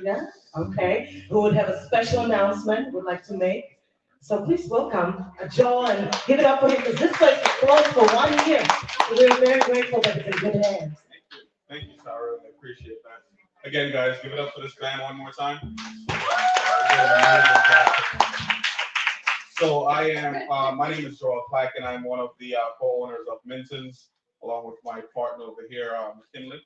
California, okay, who would have a special announcement would like to make. So please welcome Joel and give it up for him because this place is closed for 1 year. So we're very grateful that it's in good hands. Thank you, Sarah. I appreciate that. Again, guys, give it up for this band one more time. So I am, my name is Joel Clack, and I'm one of the co-owners of Minton's, along with my partner over here, McKinley.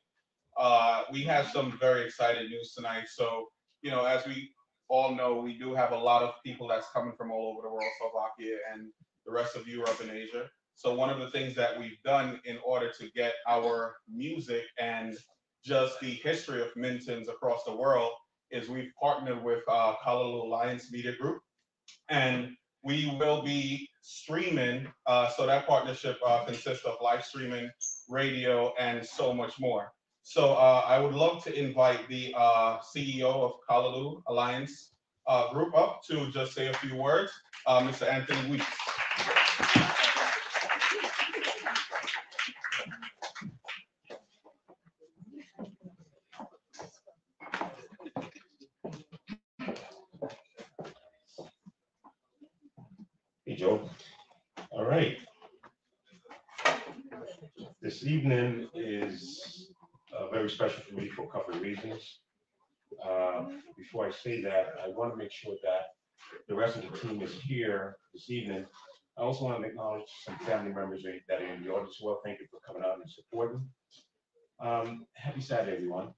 We have some very exciting news tonight. So, as we all know, we do have a lot of people that's coming from all over the world, Slovakia and the rest of Europe and Asia. So one of the things that we've done in order to get our music and just the history of Minton's across the world is we've partnered with Kalalloo Alliance Media Group, and we will be streaming. So that partnership consists of live streaming, radio, and so much more. So I would love to invite the CEO of Kalalloo Alliance Group up to just say a few words, Mr. Anthony Weeks. Hey, Joe. All right. This evening is very special for me for a couple of reasons. Before I say that, I want to make sure that the rest of the team is here this evening. I also want to acknowledge some family members that are in the audience as well. Thank you for coming out and supporting. Happy Saturday, everyone.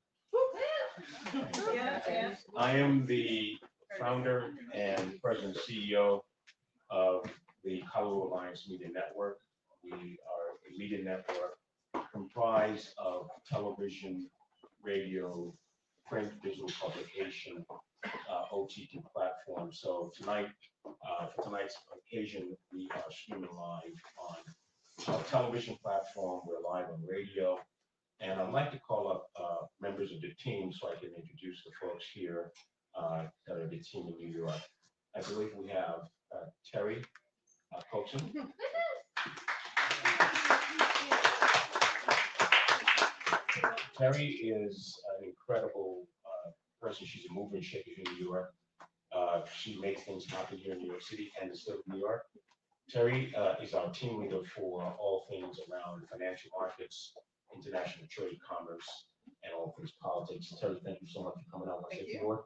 I am the founder and president and CEO of the Kalalloo Alliance Media Network. We are a media network comprised of television, radio, print, digital publication, OTT platform. So tonight, for tonight's occasion, we are streaming live on our television platform. We're live on radio. And I'd like to call up members of the team so I can introduce the folks here that are the team in New York. I believe we have Terry Coaching. Terry is an incredible person. She's a mover and shaker here in New York. She makes things happen here in New York City and the state of New York. Terry is our team leader for all things around financial markets, international trade, commerce, and all things politics. Terry, thank you so much for coming out. Thank you.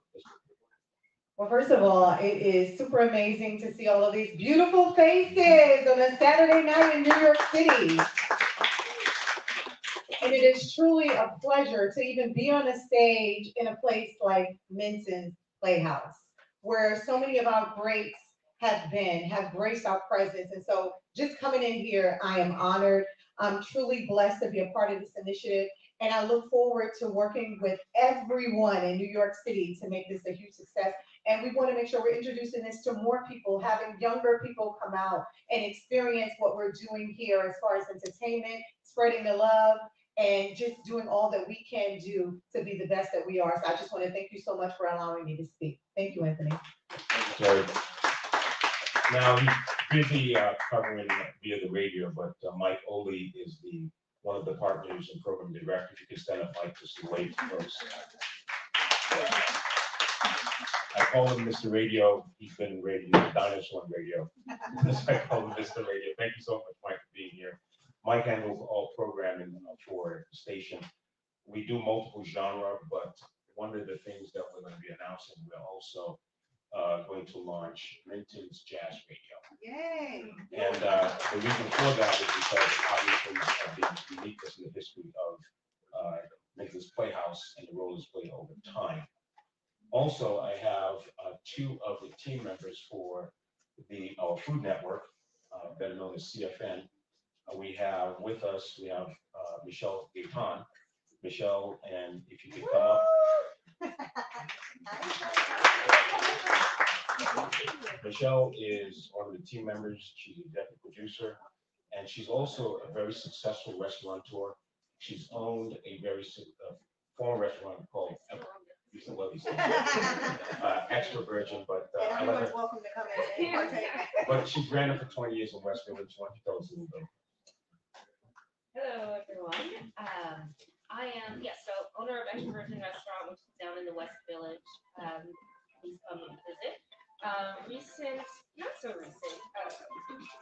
Well, first of all, it is super amazing to see all of these beautiful faces on a Saturday night in New York City. And it is truly a pleasure to even be on a stage in a place like Minton Playhouse, where so many of our greats have graced our presence. And so just coming in here, I am honored. I'm truly blessed to be a part of this initiative. And I look forward to working with everyone in New York City to make this a huge success. And we want to make sure we're introducing this to more people, having younger people come out and experience what we're doing here as far as entertainment, spreading the love, and just doing all that we can do to be the best that we are. So I just want to thank you so much for allowing me to speak. Thank you, Anthony. Sorry. Now, he's busy covering via the radio, but Mike Oley is one of the partners and program directors. You can stand up, Mike, just to wave to folks. I call him Mr. Radio. He's been in radio, dinosaur on radio. So I call him Mr. Radio. Thank you so much, Mike, for being here. Mike handles all programming for the station. We do multiple genre, but one of the things that we're going to be announcing, we're also going to launch Minton's Jazz Radio. Yay! And the reason for that is because obviously of the uniqueness in the history of Minton's Playhouse and the role it's played over time. Also, I have two of the team members for our Food Network, better known as CFN. We have with us, Michelle Gaetan. Michelle, and if you could come up. Michelle is one of the team members. She's the executive producer, and she's also a very successful restaurateur. She's owned a very former restaurant called Extra Virgin, but everyone's welcome to come in and partake. But she's ran it for 20 years in West Village. Why don't you tell us a little bit? Hello, everyone. I am, so owner of Extra Virgin Restaurant, which is down in the West Village. Please come and visit. Recent, not so recent,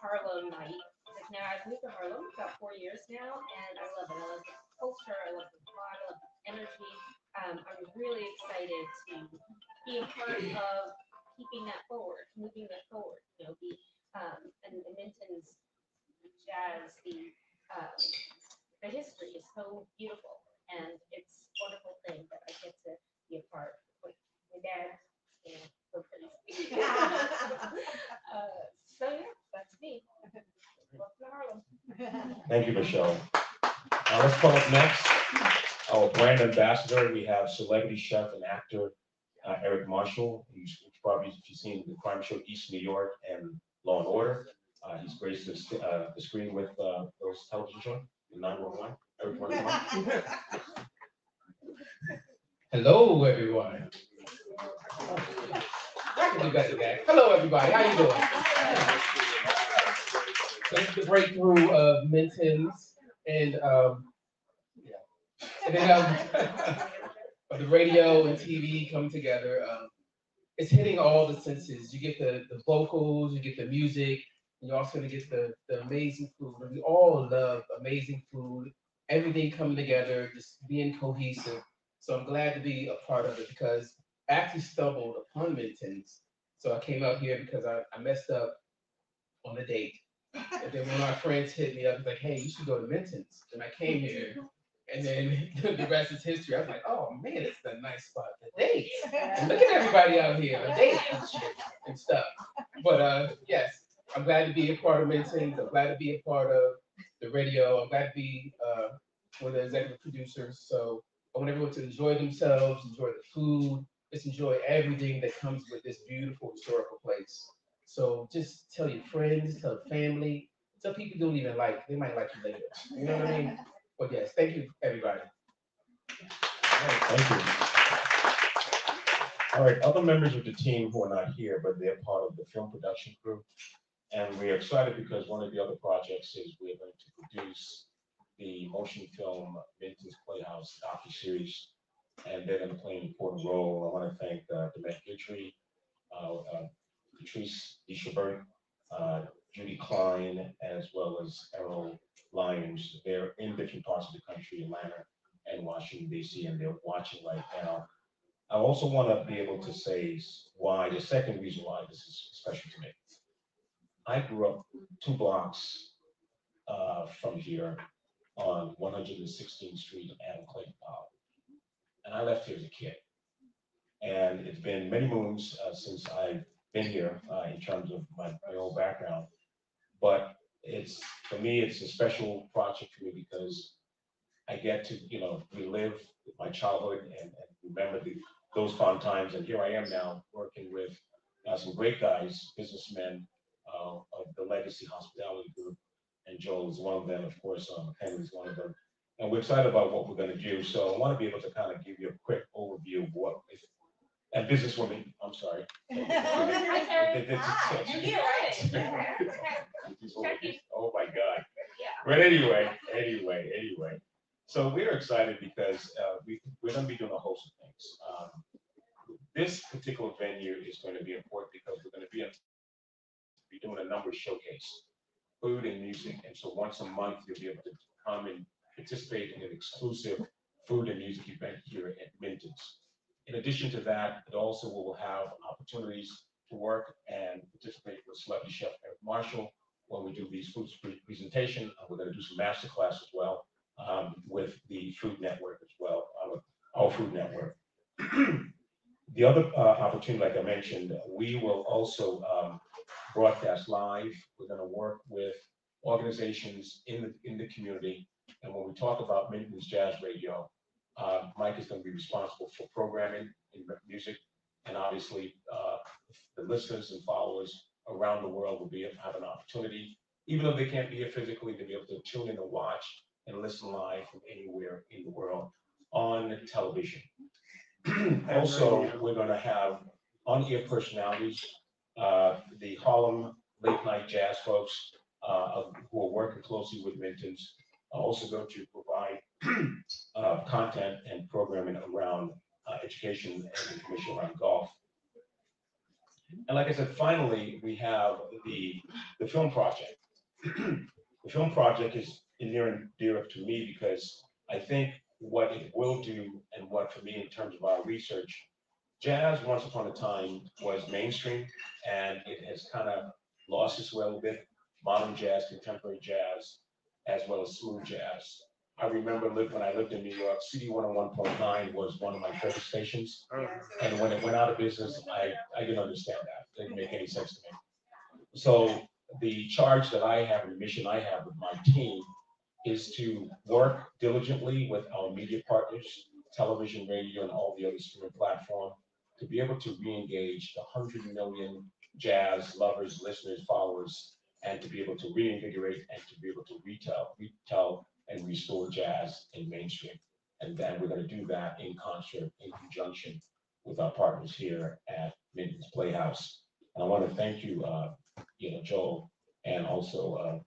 Harlem night. Like now I've moved to Harlem about 4 years now, and I love it. I love the culture, I love the vibe, I love the energy. I'm really excited to be a part of keeping that forward, moving that forward. You know, and Minton's jazz, the history is so beautiful, and it's a wonderful thing that I get to be a part with my dad. You know, so crazy. So yeah, that's me. Welcome to Harlem. Thank you, Michelle. Let's call up next our brand ambassador. We have celebrity chef and actor Eric Marshall. He's probably, if you've seen the crime show East New York and Law and Order, he's graced the screen with those television shows, 911. Eric, want to come on? Hello, everyone. I can do better, guys. Hello, everybody. How you doing? So it's the breakthrough of Minton's and yeah, and then the radio and TV come together. It's hitting all the senses. You get the vocals, you get the music, and you're also gonna get the amazing food. And we all love amazing food. Everything coming together, just being cohesive. So I'm glad to be a part of it because I actually stumbled upon Minton's. So I came out here because I messed up on a date. And then when my friends hit me up, I was like, hey, you should go to Minton's. And I came here. And then the rest is history. I was like, oh man, it's a nice spot to date. And look at everybody out here, a date and shit and stuff. But yes, I'm glad to be a part of Minton's. I'm glad to be a part of the radio. I'm glad to be one of the executive producers. So I want everyone to enjoy themselves, enjoy the food, just enjoy everything that comes with this beautiful historical place. So just tell your friends, tell family, tell people you don't even like. They might like you later. You know what I mean? But yes, thank you, everybody. All right, thank you. All right, other members of the team who are not here, but they're part of the film production crew. And we're excited because one of the other projects is we're going to produce the motion film Minton's Playhouse docuseries, and they're going to play an important role. I want to thank Demet Guidry, Patrice Eschebert, Judy Klein, as well as Errol Lyons. They're in different parts of the country, Atlanta and Washington, D.C., and they're watching right now. I also want to be able to say why, the second reason why this is special to me. I grew up 2 blocks from here on 116th Street and Clayton Powell. And I left here as a kid. And it's been many moons since I've been here in terms of my own background. But for me, it's a special project for me because I get to, relive my childhood and remember those fun times. And here I am now working with some great guys, businessmen of the Legacy Hospitality Group. And Joel is one of them, of course, Henry is one of them. And we're excited about what we're going to do. So I want to be able to kind of give you a quick overview of what, and businesswoman, I'm sorry. Oh my God. But anyway. So we're excited because we're going to be doing a host of things. This particular venue is going to be important because we're going to be doing a number of showcase, food and music. And so once a month, you'll be able to come and participate in an exclusive food and music event here at Minton's. In addition to that, it also will have opportunities to work and participate with celebrity chef Eric Marshall when we do these food presentation. We're going to do some master class as well with the Food Network as well, our Food Network. The other opportunity, like I mentioned, we will also broadcast live. We're going to work with organizations in the community. And when we talk about Minton's Jazz Radio, Mike is going to be responsible for programming in music, and obviously the listeners and followers around the world will have an opportunity, even though they can't be here physically, to be able to tune in and watch and listen live from anywhere in the world on television. Also, we're going to have on-air personalities, the Harlem late night jazz folks who are working closely with Minton's, are also going to provide content and programming around education and information around golf. And like I said, finally, we have the film project. The film project is near and dear to me because I think what it will do and what for me in terms of our research, jazz once upon a time was mainstream and it has kind of lost its way a little bit. Modern jazz, contemporary jazz, as well as smooth jazz. I remember when I lived in New York, CD 101.9 was one of my favorite stations. And when it went out of business, I didn't understand that. It didn't make any sense to me. So the charge that I have, and the mission I have with my team is to work diligently with our media partners, television, radio, and all the other streaming platforms to be able to re-engage the 100 million jazz lovers, listeners, followers, and to be able to reinvigorate and to be able to retell and restore jazz in mainstream. And then we're going to do that in concert, in conjunction with our partners here at Minton's Playhouse. And I want to thank you, Joel, and also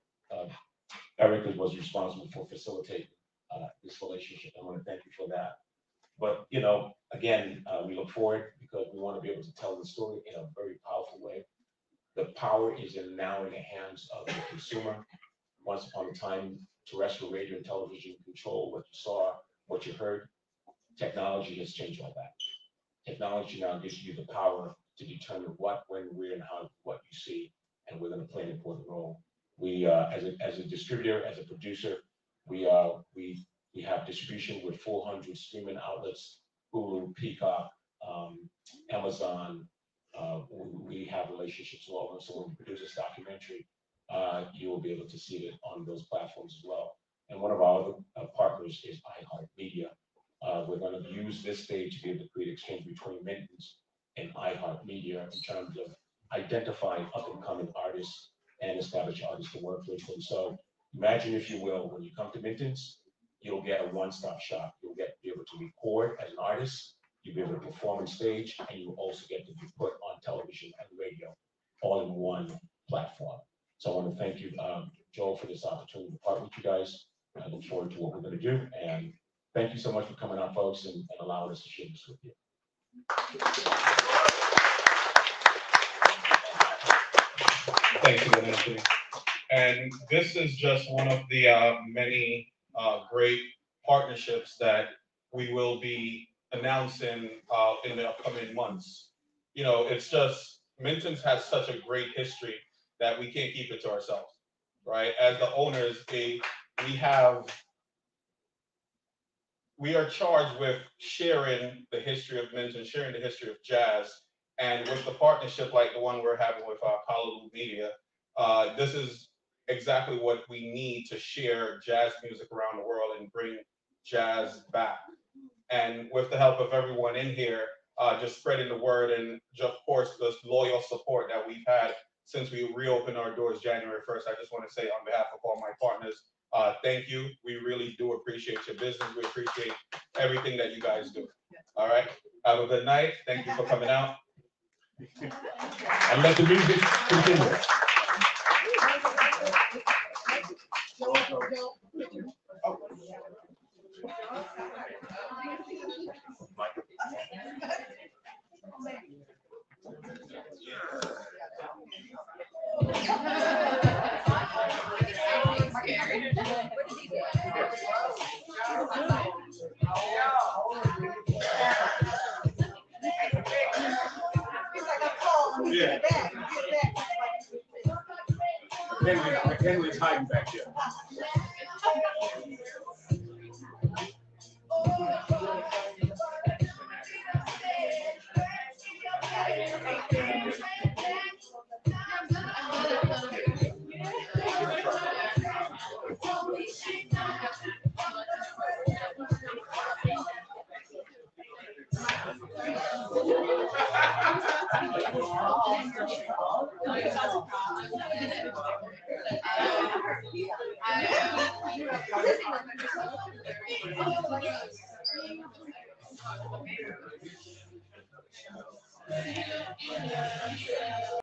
Erica was responsible for facilitating this relationship. I want to thank you for that. But, again, we look forward because we want to be able to tell the story in a very powerful way. The power is now in the hands of the consumer. Once upon a time, terrestrial radio and television control what you saw, what you heard. Technology has changed all that. Technology now gives you the power to determine what, when, where, and how, what you see, and we're going to play an important role. We, as a distributor, as a producer, we have distribution with 400 streaming outlets, Hulu, Peacock, Amazon. We have relationships with all of them. So when we produce this documentary, you will be able to see it on those platforms as well. And one of our other partners is iHeartMedia. We're going to use this stage to be able to create exchange between Minton's and iHeartMedia in terms of identifying up-and-coming artists and established artists to work with. And so imagine, if you will, when you come to Minton's, you'll get a one-stop shop. You'll be able to record as an artist, you'll be able to perform on stage, and you'll also get to be put on television and radio all in one platform. So I want to thank you, Joel, for this opportunity to partner with you guys. I look forward to what we're going to do. And thank you so much for coming out, folks, and allowing us to share this with you. Thank you, Anthony. And this is just one of the many great partnerships that we will be announcing in the upcoming months. It's just, Minton's has such a great history that we can't keep it to ourselves, right? As the owners, we are charged with sharing the history of Minton, sharing the history of jazz. And with the partnership like the one we're having with Kalalloo Media, this is exactly what we need to share jazz music around the world and bring jazz back. And with the help of everyone in here, just spreading the word, and of course, the loyal support that we've had since we reopened our doors January 1st. I just want to say on behalf of all my partners, thank you. We really do appreciate your business. We appreciate everything that you guys do. All right. Have a good night. Thank you for coming out. And let the music continue. Yeah. Henry's hiding back here.